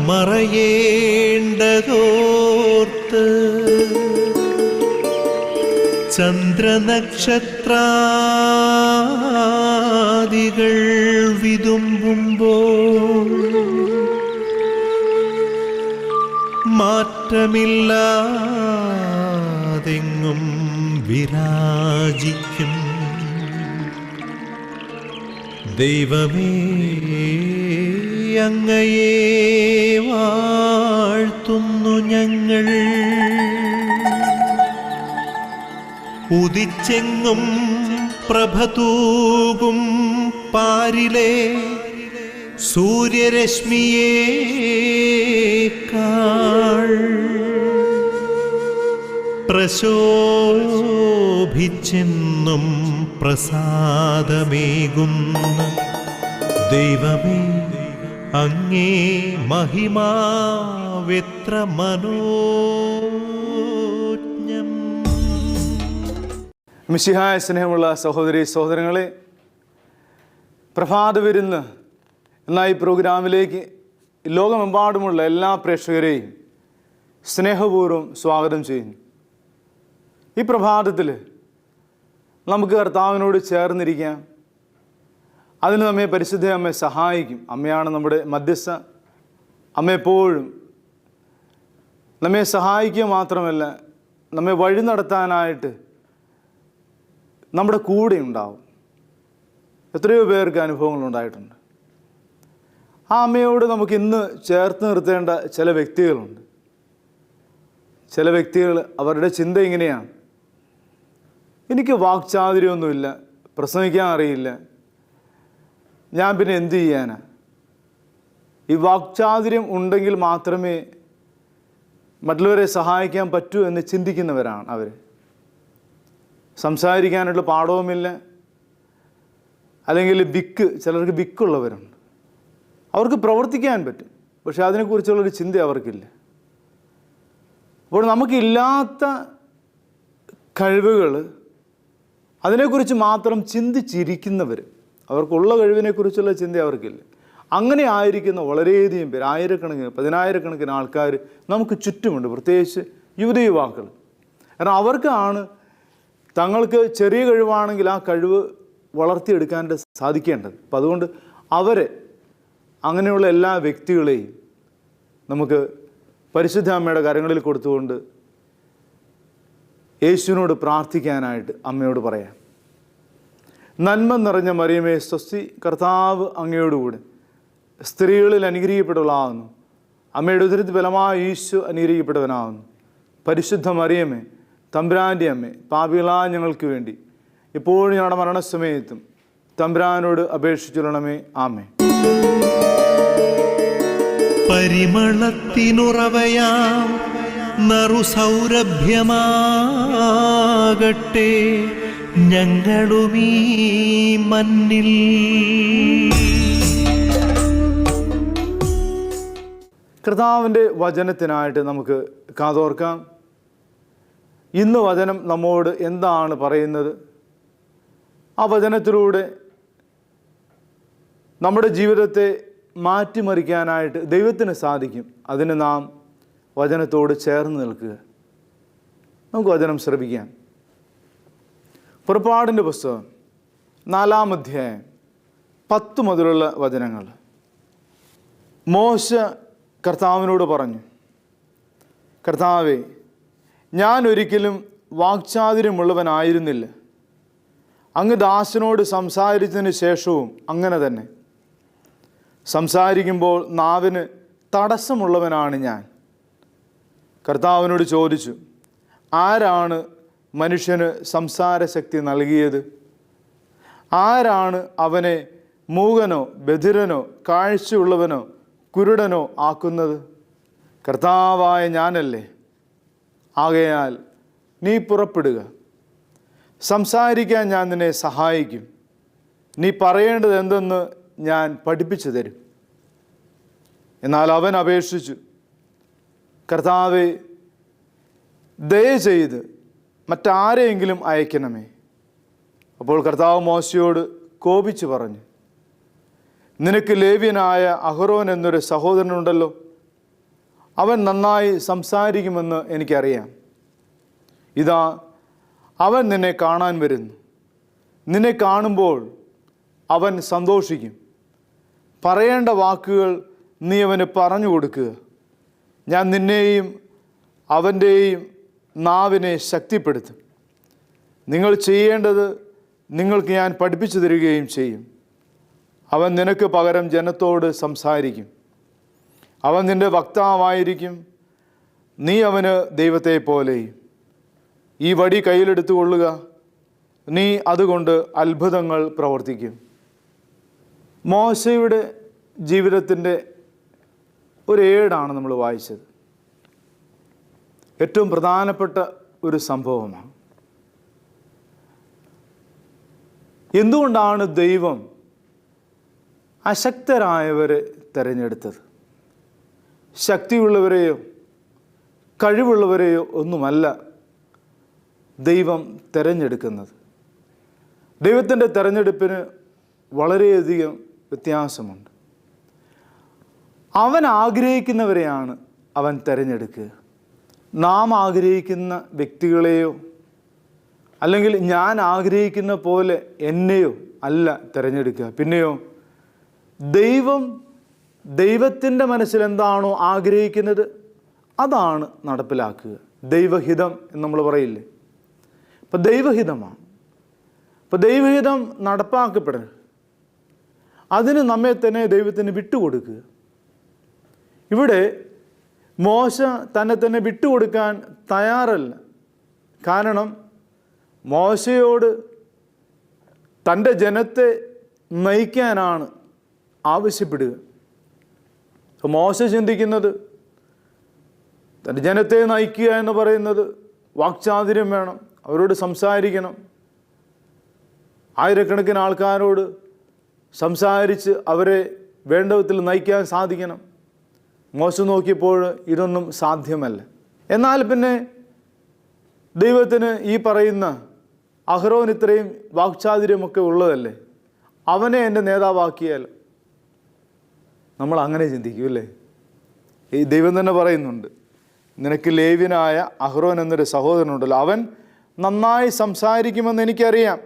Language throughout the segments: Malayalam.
മറയേണ്ടതോർത്ത് ചന്ദ്രനക്ഷത്രാദികൾ വിതുമ്പുമ്പോൾ മാറ്റമില്ലാതെങ്ങും വിരാജിക്കും ദൈവമേ, അങ്ങയെ വാഴ്ത്തുന്നു ഞങ്ങൾ. ഉദിച്ചെങ്ങും പ്രഭതൂകും പാരിലെ സൂര്യരശ്മിയേക്കാൾ പ്രശോഭിച്ചെന്നും പ്രസാദമേകുന്ന ദൈവമേ, അങ്ങേ മഹിമാവെത്ര മനോജ്ഞം. മിശിഹായ സ്നേഹമുള്ള സഹോദരി സഹോദരങ്ങളെ, പ്രഭാത വിരുന്ന് എന്ന ഈ പ്രോഗ്രാമിലേക്ക് ലോകമെമ്പാടുമുള്ള എല്ലാ പ്രേക്ഷകരെയും സ്നേഹപൂർവ്വം സ്വാഗതം ചെയ്യുന്നു. ഈ പ്രഭാതത്തിൽ നമുക്ക് കർത്താവിനോട് ചേർന്നിരിക്കാം. അതിന് നമ്മെ പരിശുദ്ധ അമ്മ സഹായിക്കും. അമ്മയാണ് നമ്മുടെ മധ്യസ്ഥ. അമ്മ എപ്പോഴും നമ്മെ സഹായിക്കുക മാത്രമല്ല, നമ്മെ വഴി നടത്താനായിട്ട് നമ്മുടെ കൂടെ ഉണ്ടാവും. എത്രയോ പേർക്ക് അനുഭവങ്ങളുണ്ടായിട്ടുണ്ട്. ആ അമ്മയോട് നമുക്ക് ഇന്ന് ചേർത്ത് നിർത്തേണ്ട ചില വ്യക്തികളുണ്ട്. ചില വ്യക്തികൾ അവരുടെ ചിന്ത ഇങ്ങനെയാണ്: എനിക്ക് വാക്ചാതുര്യമൊന്നുമില്ല, പ്രസംഗിക്കാൻ അറിയില്ല, ഞാൻ പിന്നെ എന്തു ചെയ്യാനാ? ഈ വാക്ചാതുര്യം ഉണ്ടെങ്കിൽ മാത്രമേ മറ്റുള്ളവരെ സഹായിക്കാൻ പറ്റൂ എന്ന് ചിന്തിക്കുന്നവരാണ് അവർ. സംസാരിക്കാനുള്ള പാഠവുമില്ല, അല്ലെങ്കിൽ ചിലർക്ക് വിക്കുള്ളവരുണ്ട്. അവർക്ക് പ്രവർത്തിക്കാൻ പറ്റും, പക്ഷെ അതിനെക്കുറിച്ചുള്ളൊരു ചിന്ത അവർക്കില്ല. അപ്പോൾ നമുക്കില്ലാത്ത കഴിവുകൾ, അതിനെക്കുറിച്ച് മാത്രം ചിന്തിച്ചിരിക്കുന്നവർ, അവർക്കുള്ള കഴിവിനെക്കുറിച്ചുള്ള ചിന്ത അവർക്കില്ല. അങ്ങനെ ആയിരിക്കുന്ന വളരെയധികം പേര്, ആയിരക്കണക്കിന് പതിനായിരക്കണക്കിന് ആൾക്കാർ നമുക്ക് ചുറ്റുമുണ്ട്, പ്രത്യേകിച്ച് യുവതയുവാക്കൾ. കാരണം അവർക്കാണ് തങ്ങൾക്ക് ചെറിയ കഴിവാണെങ്കിൽ ആ കഴിവ് വളർത്തിയെടുക്കാൻ സാധിക്കേണ്ടത്. അപ്പം അതുകൊണ്ട് അവരെ, അങ്ങനെയുള്ള എല്ലാ വ്യക്തികളെയും നമുക്ക് പരിശുദ്ധ അമ്മയുടെ കരങ്ങളിൽ കൊടുത്തുകൊണ്ട് യേശുവിനോട് പ്രാർത്ഥിക്കാനായിട്ട് അമ്മയോട് പറയാം. നന്മ നിറഞ്ഞ മറിയമേ സ്വസ്തി, കർത്താവ് അങ്ങയോടുകൂടെ സ്ത്രീകളിൽ അനുഗ്രഹിക്കപ്പെട്ടവളാകുന്നു. അമ്മയുടെ ഉദരത്തിൽ ബലമായ ഈശോ അനുഗ്രഹിക്കപ്പെട്ടവനാകുന്നു. പരിശുദ്ധ മറിയമേ, തമ്പുരാൻ്റെ അമ്മേ, പാപികളായ ഞങ്ങൾക്ക് വേണ്ടി ഇപ്പോഴും ഞങ്ങളുടെ മരണസമയത്തും തമ്പുരാനോട് അപേക്ഷിച്ചുകൊള്ളണമേ. ആമേൻ. പരിമളത്തിനുറവയാം നറുസൗരഭ്യമാകട്ടെ ഞങ്ങളുമീ മണ്ണിൽ. കർത്താവിൻ്റെ വചനത്തിനായിട്ട് നമുക്ക് കാതോർക്കാം. ഇന്ന് വചനം നമ്മോട് എന്താണ് പറയുന്നത്? ആ വചനത്തിലൂടെ നമ്മുടെ ജീവിതത്തെ മാറ്റിമറിക്കാനായിട്ട് ദൈവത്തിന് സാധിക്കും. അതിന് നാം വചനത്തോട് ചേർന്ന് നിൽക്കുക. നമുക്ക് വചനം ശ്രവിക്കാം. പുറപ്പാടിൻ്റെ പുസ്തകം 4-ാം അധ്യായം 10 മുതലുള്ള വചനങ്ങൾ. മോശ കർത്താവിനോട് പറഞ്ഞു: കർത്താവേ, ഞാൻ ഒരിക്കലും വാക്ചാതുര്യമുള്ളവനായിരുന്നില്ല. അങ്ങ് ദാസനോട് സംസാരിച്ചതിന് ശേഷവും അങ്ങനെ തന്നെ. സംസാരിക്കുമ്പോൾ നാവിന് തടസ്സമുള്ളവനാണ് ഞാൻ. കർത്താവിനോട് ചോദിച്ചു: ആരാണ് മനുഷ്യന് സംസാരശക്തി നൽകിയത്? ആരാണ് അവനെ മൂകനോ ബധിരനോ കാഴ്ചയുള്ളവനോ കുരുടനോ ആക്കുന്നത്? കർത്താവായ ഞാനല്ലേ. ആകയാൽ നീ പുറപ്പെടുക, സംസാരിക്കാൻ ഞാൻ നിന്നെ സഹായിക്കും. നീ പറയേണ്ടത് എന്തെന്ന് ഞാൻ പഠിപ്പിച്ചു തരും. എന്നാൽ അവൻ അപേക്ഷിച്ചു: കർത്താവേ, ദയചെയ്ത് മറ്റാരെയെങ്കിലും അയക്കണമേ. അപ്പോൾ കർത്താവ് മോശയോട് കോപിച്ചു പറഞ്ഞു: നിനക്ക് ലേവ്യനായ അഹറോൻ എന്നൊരു സഹോദരനുണ്ടല്ലോ, അവൻ നന്നായി സംസാരിക്കുമെന്ന് എനിക്കറിയാം. ഇതാ, അവൻ നിന്നെ കാണാൻ വരുന്നു. നിന്നെ കാണുമ്പോൾ അവൻ സന്തോഷിക്കും. പറയേണ്ട വാക്കുകൾ നീ അവന് പറഞ്ഞു കൊടുക്കുക. ഞാൻ നിന്നെയും അവൻ്റെയും നാവിനെ ശക്തിപ്പെടുത്തും. നിങ്ങൾ ചെയ്യേണ്ടത് നിങ്ങൾക്ക് ഞാൻ പഠിപ്പിച്ചു തരികയും ചെയ്യും. അവൻ നിനക്ക് പകരം ജനത്തോട് സംസാരിക്കും. അവൻ നിൻ്റെ വക്താവായിരിക്കും. നീ അവന് ദൈവത്തെ പോലെയും. ഈ വടി കയ്യിലെടുത്തു കൊള്ളുക. നീ അതുകൊണ്ട് അത്ഭുതങ്ങൾ പ്രവർത്തിക്കും. മോശയുടെ ജീവിതത്തിൻ്റെ ഒരു ഏടാണ് നമ്മൾ വായിച്ചത്. ഏറ്റവും പ്രധാനപ്പെട്ട ഒരു സംഭവമാണ്. എന്തുകൊണ്ടാണ് ദൈവം അശക്തരായവരെ തിരഞ്ഞെടുത്തത്? ശക്തിയുള്ളവരെയോ കഴിവുള്ളവരെയോ ഒന്നുമല്ല ദൈവം തിരഞ്ഞെടുക്കുന്നത്. ദൈവത്തിൻ്റെ തിരഞ്ഞെടുപ്പിന് വളരെയധികം വ്യത്യാസമുണ്ട്. അവൻ ആഗ്രഹിക്കുന്നവരെയാണ് അവൻ തിരഞ്ഞെടുക്കുക. നാം ആഗ്രഹിക്കുന്ന വ്യക്തികളെയോ അല്ലെങ്കിൽ ഞാൻ ആഗ്രഹിക്കുന്ന പോലെ എന്നെയോ അല്ല തിരഞ്ഞെടുക്കുക. പിന്നെയോ ദൈവത്തിൻ്റെ മനസ്സിൽ എന്താണോ ആഗ്രഹിക്കുന്നത് അതാണ് നടപ്പിലാക്കുക. ദൈവഹിതം എന്ന് നമ്മൾ പറയില്ലേ? അപ്പം ദൈവഹിതമാണ്. അപ്പം ദൈവഹിതം നടപ്പാക്കപ്പെടണം. അതിന് നമ്മെ തന്നെ ദൈവത്തിന് വിട്ടുകൊടുക്കുക. ഇവിടെ മോശ തന്നെ തന്നെ വിട്ടുകൊടുക്കാൻ തയ്യാറല്ല. കാരണം മോശയോട് തൻ്റെ ജനത്തെ നയിക്കാനാണ് ആവശ്യപ്പെടുക. മോശ ചിന്തിക്കുന്നത് തൻ്റെ ജനത്തെ നയിക്കുക എന്ന് പറയുന്നത് വാക്ചാതുര്യം വേണം, അവരോട് സംസാരിക്കണം, ആയിരക്കണക്കിന് ആൾക്കാരോട് സംസാരിച്ച് അവരെ വേണ്ട വിധത്തിൽ നയിക്കാൻ സാധിക്കണം. മോശ നോക്കിയപ്പോൾ ഇതൊന്നും സാധ്യമല്ല. എന്നാൽ പിന്നെ ദൈവത്തിന് ഈ പറയുന്ന അഹ്റോൻ ഇത്രയും വാക്ചാതുര്യമൊക്കെ ഉള്ളതല്ലേ, അവനെ എൻ്റെ നേതാവാക്കിയാൽ നമ്മൾ അങ്ങനെ ചിന്തിക്കും അല്ലേ? ഈ ദൈവം തന്നെ പറയുന്നുണ്ട്, നിനക്ക് ലേവ്യനായ അഹ്റോൻ എന്നൊരു സഹോദരനുണ്ടല്ലോ, അവൻ നന്നായി സംസാരിക്കുമെന്ന് എനിക്കറിയാം.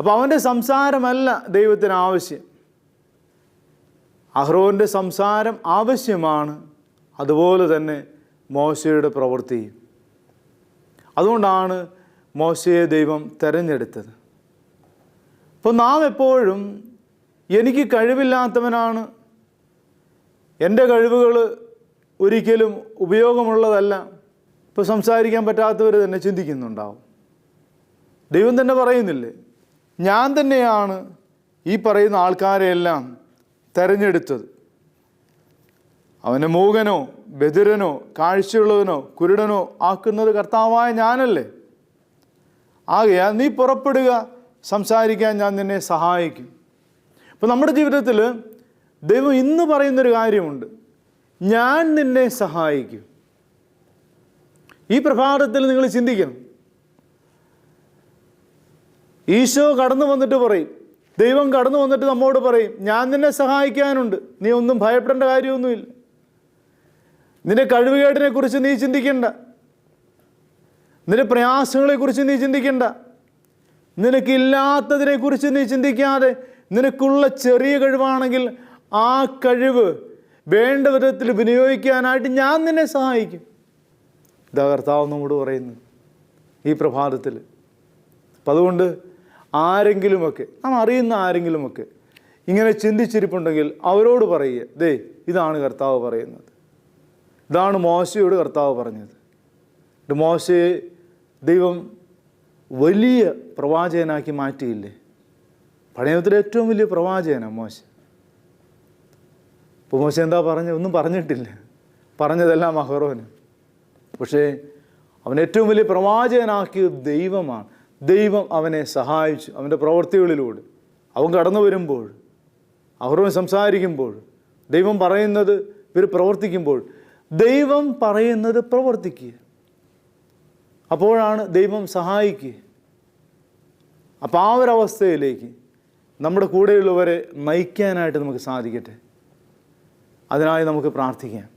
അപ്പോൾ അവൻ്റെ സംസാരമല്ല ദൈവത്തിന് ആവശ്യം. അഹ്റോൻ്റെ സംസാരം ആവശ്യമാണ്, അതുപോലെ തന്നെ മോശയുടെ പ്രവൃത്തിയും. അതുകൊണ്ടാണ് മോശയെ ദൈവം തിരഞ്ഞെടുത്തത്. അപ്പോൾ നാം എപ്പോഴും എനിക്ക് കഴിവില്ലാത്തവനാണ്, എൻ്റെ കഴിവുകൾ ഒരിക്കലും ഉപയോഗമുള്ളതല്ല, ഇപ്പോൾ സംസാരിക്കാൻ പറ്റാത്തവർ തന്നെ ചിന്തിക്കുന്നുണ്ടാവും. ദൈവം തന്നെ പറയുന്നില്ലേ, ഞാൻ തന്നെയാണ് ഈ പറയുന്ന ആൾക്കാരെയെല്ലാം തിരഞ്ഞെടുത്തത്. അവനെ മൂകനോ ബധിരനോ കാഴ്ചയുള്ളവനോ കുരുടനോ ആക്കുന്നത് കർത്താവായ ഞാനല്ലേ. ആകയാൽ നീ പുറപ്പെടുക, സംസാരിക്കാൻ ഞാൻ നിന്നെ സഹായിക്കും. അപ്പോൾ നമ്മുടെ ജീവിതത്തിൽ ദൈവം ഇന്ന് പറയുന്നൊരു കാര്യമുണ്ട്, ഞാൻ നിന്നെ സഹായിക്കും. ഈ പ്രഭാതത്തിൽ നിങ്ങൾ ചിന്തിക്കണം. ഈശോ കടന്നു വന്നിട്ട് പറയും, ദൈവം കടന്നു വന്നിട്ട് നമ്മോട് പറയും, ഞാൻ നിന്നെ സഹായിക്കാനുണ്ട്, നീ ഒന്നും ഭയപ്പെടേണ്ട കാര്യമൊന്നുമില്ല. നിന്റെ കഴിവുകേടിനെക്കുറിച്ച് നീ ചിന്തിക്കേണ്ട, നിന്റെ പ്രയാസങ്ങളെക്കുറിച്ച് നീ ചിന്തിക്കേണ്ട, നിനക്കില്ലാത്തതിനെക്കുറിച്ച് നീ ചിന്തിക്കാതെ നിനക്കുള്ള ചെറിയ കഴിവാണെങ്കിൽ ആ കഴിവ് വേണ്ട വിധത്തിൽ വിനിയോഗിക്കാനായിട്ട് ഞാൻ നിന്നെ സഹായിക്കും. ഇതാ കർത്താവ് നമ്മോട് പറയുന്നു ഈ പ്രഭാതത്തിൽ. അപ്പം അതുകൊണ്ട് ആരെങ്കിലുമൊക്കെ, നാം അറിയുന്ന ആരെങ്കിലുമൊക്കെ ഇങ്ങനെ ചിന്തിച്ചിരിപ്പുണ്ടെങ്കിൽ അവരോട് പറയുക, ദേ ഇതാണ് കർത്താവ് പറയുന്നത്, ഇതാണ് മോശയോട് കർത്താവ് പറഞ്ഞത്. മോശയെ ദൈവം വലിയ പ്രവാചകനാക്കി മാറ്റിയില്ലേ? പഴയ നിയമത്തിലെ ഏറ്റവും വലിയ പ്രവാചകനാണ് മോശ. ഇപ്പോൾ മോശ എന്താ പറഞ്ഞത്? ഒന്നും പറഞ്ഞിട്ടില്ല, പറഞ്ഞതെല്ലാം അഹ്റോന്. പക്ഷേ അവൻ ഏറ്റവും വലിയ പ്രവാചകനാക്കിയത് ദൈവമാണ്. ദൈവം അവനെ സഹായിച്ചു. അവൻ്റെ പ്രവൃത്തികളിലൂടെ അവൻ കടന്നു വരുമ്പോൾ, അഹ്റോൻ സംസാരിക്കുമ്പോൾ, ദൈവം പറയുന്നത് ഇവർ പ്രവർത്തിക്കുമ്പോൾ, ദൈവം പറയുന്നത് പ്രവർത്തിക്കുക, അപ്പോഴാണ് ദൈവം സഹായിക്കുക. അപ്പോൾ ആ ഒരവസ്ഥയിലേക്ക് നമ്മുടെ കൂടെയുള്ളവരെ നയിക്കാനായിട്ട് നമുക്ക് സാധിക്കട്ടെ. അതിനായി നമുക്ക് പ്രാർത്ഥിക്കാം.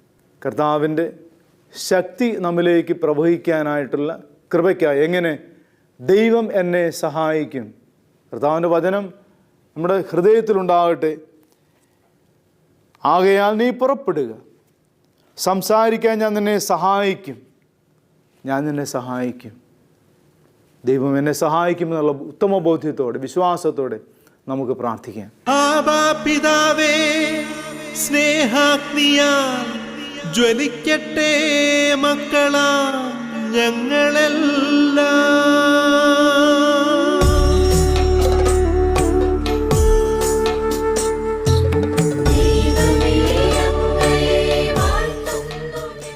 കർത്താവിൻ്റെ ശക്തി നമ്മിലേക്ക് പ്രവഹിക്കാനായിട്ടുള്ള കൃപയ്ക്കായി. എങ്ങനെ? ദൈവം എന്നെ സഹായിക്കും. കർത്താവിൻ്റെ വചനം നമ്മുടെ ഹൃദയത്തിലുണ്ടാകട്ടെ. ആകയാൽ നീ പുറപ്പെടുക, സംസാരിക്കാൻ ഞാൻ നിന്നെ സഹായിക്കും, ഞാൻ നിന്നെ സഹായിക്കും. ദൈവം എന്നെ സഹായിക്കുമെന്നുള്ള ഉത്തമ ബോധ്യത്തോടെ, വിശ്വാസത്തോടെ നമുക്ക് പ്രാർത്ഥിക്കാം. ആബാ പിതാവേ, സ്നേഹാഗ്നിയാൽ ജ്വലിക്കട്ടെ മക്കളാ ഞങ്ങളെല്ലാം.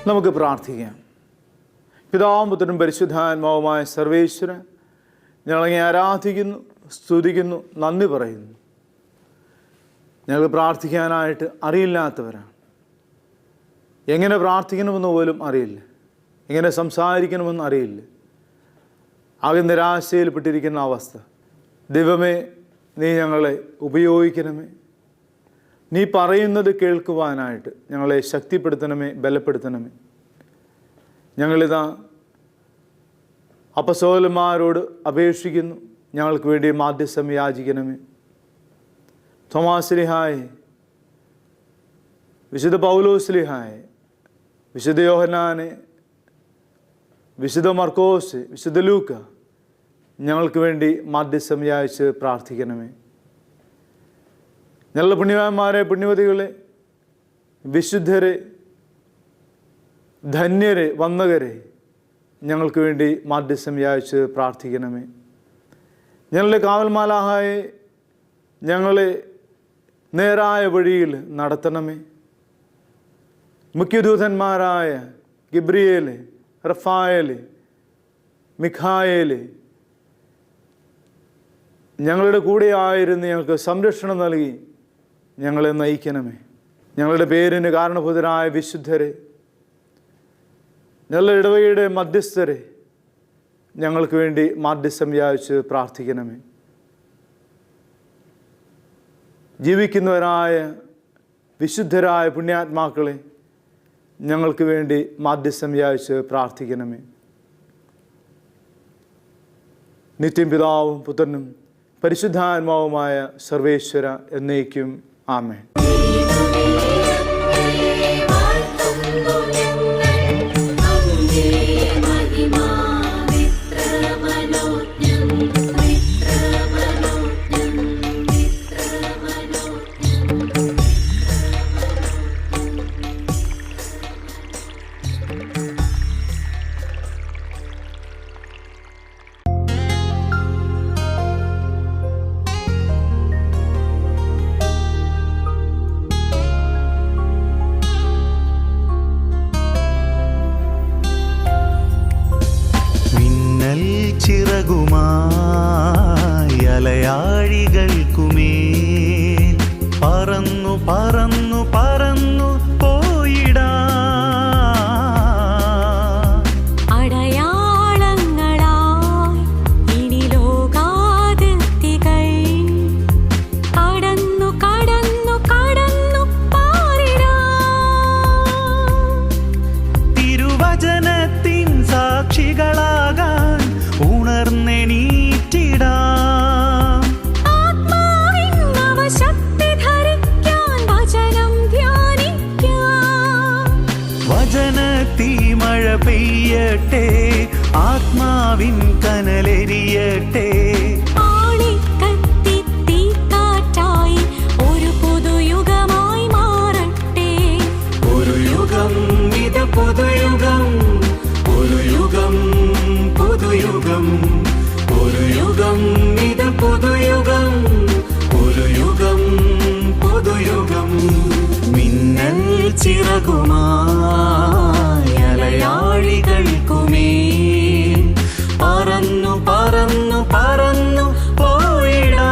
നമുക്ക് പ്രാർത്ഥിക്കാം. പിതാവും പുത്രനും പരിശുദ്ധാത്മാവുമായ സർവേശ്വരൻ, ഞങ്ങളങ്ങെ ആരാധിക്കുന്നു, സ്തുതിക്കുന്നു, നന്ദി പറയുന്നു. ഞങ്ങൾ പ്രാർത്ഥിക്കാനായിട്ട് അറിയില്ലാത്തവരാണ്. എങ്ങനെ പ്രാർത്ഥിക്കണമെന്ന് പോലും അറിയില്ല, എങ്ങനെ സംസാരിക്കണമെന്ന് അറിയില്ല. ആകെ നിരാശയിൽപ്പെട്ടിരിക്കുന്ന അവസ്ഥ. ദൈവമേ, നീ ഞങ്ങളെ ഉപയോഗിക്കണമേ. നീ പറയുന്നത് കേൾക്കുവാനായിട്ട് ഞങ്ങളെ ശക്തിപ്പെടുത്തണമേ, ബലപ്പെടുത്തണമേ. ഞങ്ങളിതാ അപ്പസ്തോലന്മാരോട് അപേക്ഷിക്കുന്നു, ഞങ്ങൾക്ക് വേണ്ടി മാധ്യസ്ഥം യാചിക്കണമേ. തോമാശ്ലീഹായെ, വിശുദ്ധ പൗലോശ്ലീഹായെ, വിശുദ്ധ യോഹന്നാനെ, വിശുദ്ധ മർക്കോസ്, വിശുദ്ധ ലൂക്ക, ഞങ്ങൾക്ക് വേണ്ടി മാധ്യസ്ഥം യാചിച്ച് പ്രാർത്ഥിക്കണമേ. ഞങ്ങളുടെ പുണ്യവാന്മാരെ, പുണ്യവതികളെ, വിശുദ്ധരെ, ധന്യരെ, വന്ദകരെ ഞങ്ങൾക്ക് വേണ്ടി മാധ്യസ്ഥം യാചിച്ച് പ്രാർത്ഥിക്കണമേ. ഞങ്ങളുടെ കാവൽമാലാഹായെ ഞങ്ങളെ നേരായ വഴിയിൽ നടത്തണമേ. മുഖ്യദൂതന്മാരായ ഗബ്രിയേല്, റഫായേല്, മിഖായേല് ഞങ്ങളുടെ കൂടെ ആയിരുന്ന് ഞങ്ങൾക്ക് സംരക്ഷണം നൽകി ഞങ്ങളെ നയിക്കണമേ. ഞങ്ങളുടെ പേരിന് കാരണഭൂതരായ വിശുദ്ധരെ, ഞങ്ങളുടെ ഇടവകയുടെ മധ്യസ്ഥരെ ഞങ്ങൾക്ക് വേണ്ടി മാധ്യസ്ഥം യാചിച്ച് പ്രാർത്ഥിക്കണമേ. ജീവിക്കുന്നവരായ വിശുദ്ധരായ പുണ്യാത്മാക്കളെ ഞങ്ങൾക്ക് വേണ്ടി മാധ്യസ്ഥം യാചിച്ച് പ്രാർത്ഥിക്കണമേ. നിത്യം പിതാവും പുത്രനും പരിശുദ്ധാത്മാവുമായ സർവേശ്വര എന്നേക്കും ആമേൻ. ചിറകുമായി അലയാഴികൾക്കുമേൽ പറന്നു പറന്നു പറന്നു പോയിടാ. അടയാളങ്ങളായി ഇനി ലോകാതിർത്തികൾ കടന്നു കടന്നു കടന്നു പാറിടാ. തിരുവചനത്തിൻ സാക്ഷികളാകാൻ ഉണർന്നെണീറ്റിടാം. ആത്മാവിൻ നവശക്തി ധരിക്കാൻ വചനം ധ്യാനിക്കാം. വചനത്തീ മഴ പെയ്യട്ടെ, ആത്മാവിൻ കനലെരിയട്ടെ. ആളിക്കത്തി തീക്കാറ്റായി ഒരു പുതുയുഗമായി മാറട്ടെ. ഒരു യുഗം ഇത് പുതുയുഗം, ഒരു യുഗം പുതുയുഗം, ഒരു യുഗം ഇത് പുതുയുഗം, ഒരു യുഗം പുതുയുഗം. മിന്നൽ ചിറകുമായി അലയാഴികൾക്കുമേൽ പറന്നു പറന്നു പറന്നു പോയിടാ.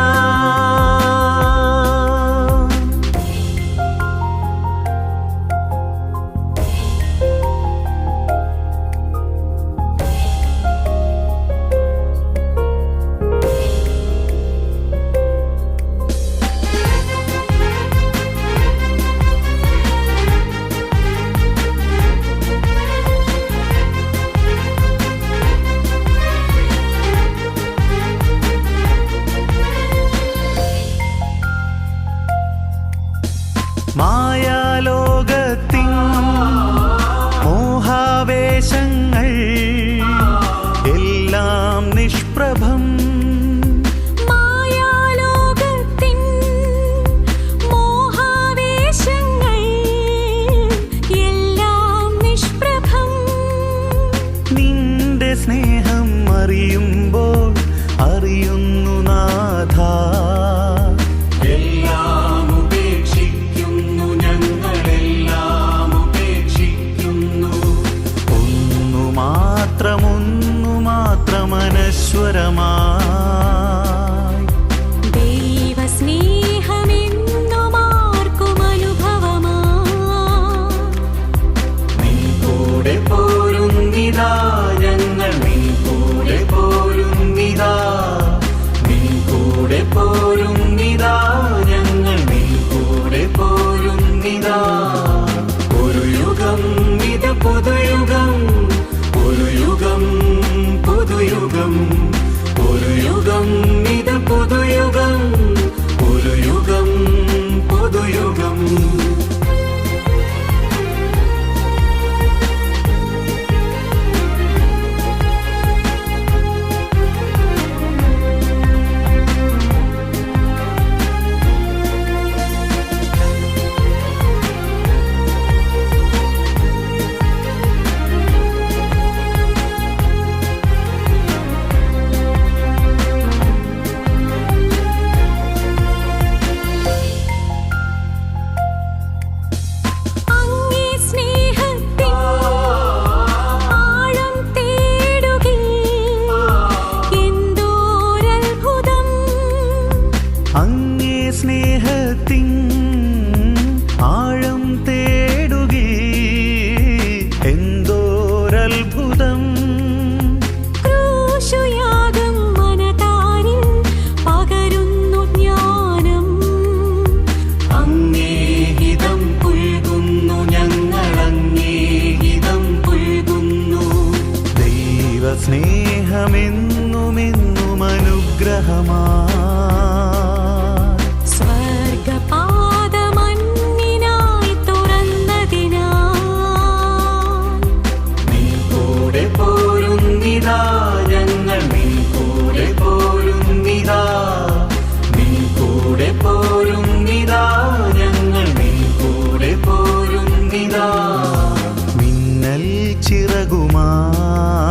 ചിറകുമായി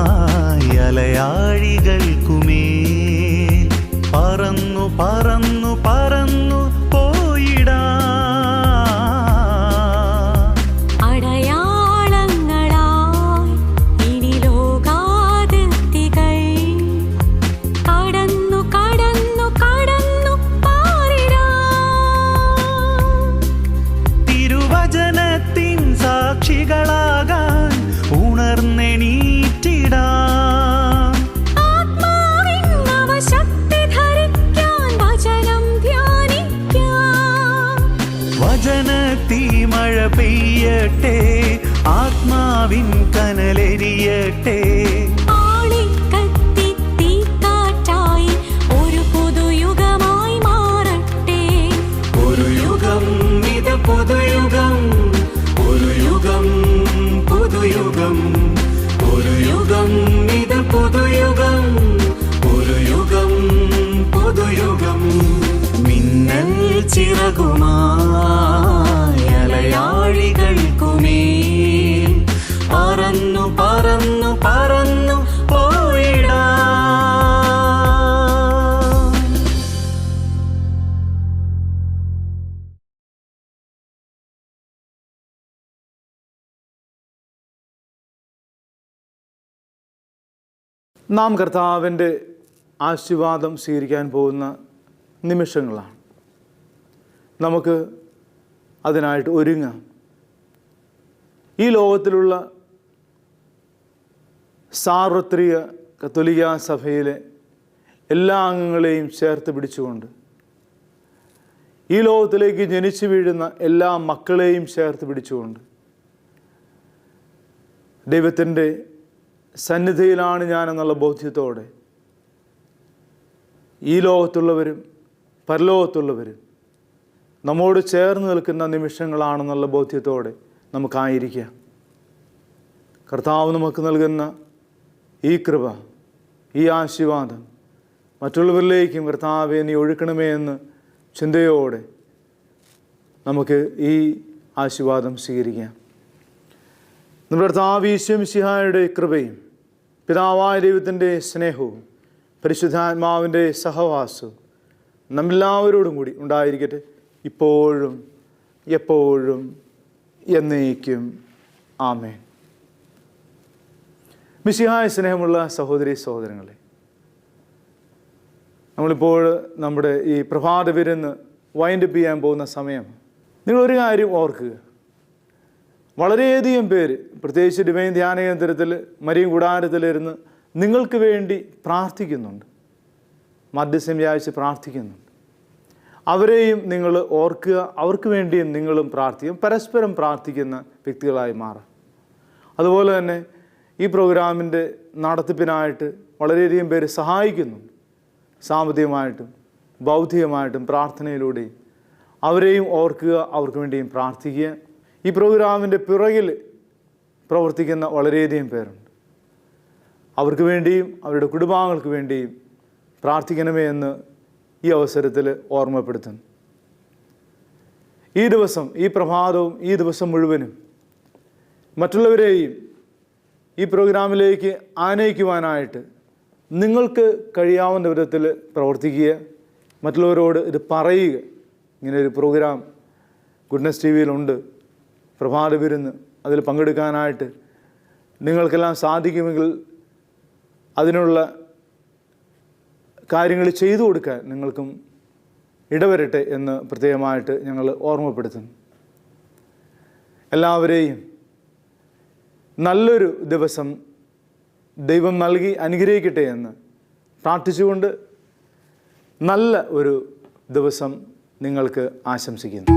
അലയാഴികൾക്കുമേൽ പറന്നു പറന്നു പറന്നു പോയിടാ. അടയാളങ്ങളായി ഇനി ലോകാതിർത്തികൾ കടന്നു കടന്നു കടന്നു പാറിടാം. തിരുവചനത്തിൻ സാക്ഷികളാകാൻ ഉണർന്നെണീറ്റിടാം. ആത്മാവിൻ നവശക്തി ധരിക്കാൻ വചനം ധ്യാനിക്കാം. വചനത്തീ മഴ പെയ്യട്ടെ, ആത്മാവിൻ കനലെരിയട്ടെ. ആളിക്കത്തി തീക്കാറ്റായി ഒരു പുതുയുഗമായി മാറട്ടെ. ഒരു യുഗം ഇത് പുതുയുഗം, ഒരു യുഗം പുതുയുഗം, ഒരു യുഗം ഇത് പുതുയുഗം, ഒരു യുഗം പുതുയുഗം. മിന്നൽ ചിറകുമായി അലയാഴികൾക്കുമേൽ പറന്നു പറന്നു പറന്നു പോയിടാ. നാം കർത്താവിൻ്റെ ആശീർവാദം സ്വീകരിക്കാൻ പോകുന്ന നിമിഷങ്ങളാണ്. നമുക്ക് അതിനായിട്ട് ഒരുങ്ങാം. ഈ ലോകത്തിലുള്ള സാർവത്രിക കത്തോലിക്ക സഭയിലെ എല്ലാ അംഗങ്ങളെയും ചേർത്ത് പിടിച്ചുകൊണ്ട്, ഈ ലോകത്തിലേക്ക് ജനിച്ചു വീഴുന്ന എല്ലാ മക്കളെയും ചേർത്ത് പിടിച്ചുകൊണ്ട്, ദൈവത്തിൻ്റെ സന്നിധിയിലാണ് ഞാനെന്നുള്ള ബോധ്യത്തോടെ ഈ ലോകത്തുള്ളവരും പരലോകത്തുള്ളവരും നമ്മോട് ചേർന്ന് നിൽക്കുന്ന നിമിഷങ്ങളാണെന്നുള്ള ബോധ്യത്തോടെ നമുക്കായിരിക്കാം. കർത്താവ് നമുക്ക് നൽകുന്ന ഈ കൃപ, ഈ ആശീർവാദം മറ്റുള്ളവരിലേക്കും കർത്താവെ നീ ഒഴുക്കണമേ എന്ന് ചിന്തയോടെ നമുക്ക് ഈ ആശീർവാദം സ്വീകരിക്കാം. നമ്മുടെ കർത്താവ് ഈശോ മിശിഹായുടെ കൃപയും പിതാവായ ദൈവത്തിൻ്റെ സ്നേഹവും പരിശുദ്ധാത്മാവിൻ്റെ സഹവാസവും നമ്മെല്ലാവരോടും കൂടി ഉണ്ടായിരിക്കട്ടെ, ഇപ്പോഴും എപ്പോഴും എന്നേക്കും. ആമേൻ. മിശിഹായ സ്നേഹമുള്ള സഹോദരി സഹോദരങ്ങളെ, നമ്മളിപ്പോൾ നമ്മുടെ ഈ പ്രഭാത വിരുന്ന് വൈൻഡപ്പ് ചെയ്യാൻ പോകുന്ന സമയം. നിങ്ങളൊരു കാര്യം ഓർക്കുക, വളരെയധികം പേര് പ്രത്യേകിച്ച് ഡിവൈൻ ധ്യാന കേന്ദ്രത്തിൽ മരിയൻ കൂടാരത്തിലിരുന്ന് നിങ്ങൾക്ക് വേണ്ടി പ്രാർത്ഥിക്കുന്നുണ്ട്, മധ്യസ്ഥം യാചിച്ച് പ്രാർത്ഥിക്കുന്നുണ്ട്. അവരെയും നിങ്ങൾ ഓർക്കുക, അവർക്ക് വേണ്ടിയും നിങ്ങളും പ്രാർത്ഥിക്കും, പരസ്പരം പ്രാർത്ഥിക്കുന്ന വ്യക്തികളായി മാറാം. അതുപോലെ തന്നെ ഈ പ്രോഗ്രാമിൻ്റെ നടത്തിപ്പിനായിട്ട് വളരെയധികം പേര് സഹായിക്കുന്നുണ്ട്, സാമ്പത്തികമായിട്ടും ബൗദ്ധികമായിട്ടും പ്രാർത്ഥനയിലൂടെയും. അവരെയും ഓർക്കുക, അവർക്ക് വേണ്ടിയും പ്രാർത്ഥിക്കുക. ഈ പ്രോഗ്രാമിൻ്റെ പിറകിൽ പ്രവർത്തിക്കുന്ന വളരെയധികം പേരുണ്ട്. അവർക്ക് വേണ്ടിയും അവരുടെ കുടുംബാംഗങ്ങൾക്ക് വേണ്ടിയും പ്രാർത്ഥിക്കണമേ എന്ന് ഈ അവസരത്തിൽ ഓർമ്മപ്പെടുത്തുന്നു. ഈ ദിവസം, ഈ പ്രഭാതവും ഈ ദിവസം മുഴുവനും മറ്റുള്ളവരെയും ഈ പ്രോഗ്രാമിലേക്ക് ആനയിക്കുവാനായിട്ട് നിങ്ങൾക്ക് കഴിയാവുന്ന വിധത്തിൽ പ്രവർത്തിക്കുക, മറ്റുള്ളവരോട് ഇത് പറയുക. ഇങ്ങനെയൊരു പ്രോഗ്രാം ഗുഡ്നസ് ടി വിയിലുണ്ട്, പ്രഭാത വിരുന്ന്, അതിൽ പങ്കെടുക്കാനായിട്ട് നിങ്ങൾക്കെല്ലാം സാധിക്കുമെങ്കിൽ അതിനുള്ള കാര്യങ്ങൾ ചെയ്തു കൊടുക്കാൻ നിങ്ങൾക്കും ഇടവരട്ടെ എന്ന് പ്രത്യേകമായിട്ട് ഞങ്ങൾ ഓർമ്മപ്പെടുത്തുന്നു. എല്ലാവരെയും നല്ലൊരു ദിവസം ദൈവം നൽകി അനുഗ്രഹിക്കട്ടെ എന്ന് പ്രാർത്ഥിച്ചുകൊണ്ട് നല്ല ഒരു ദിവസം നിങ്ങൾക്ക് ആശംസിക്കുന്നു.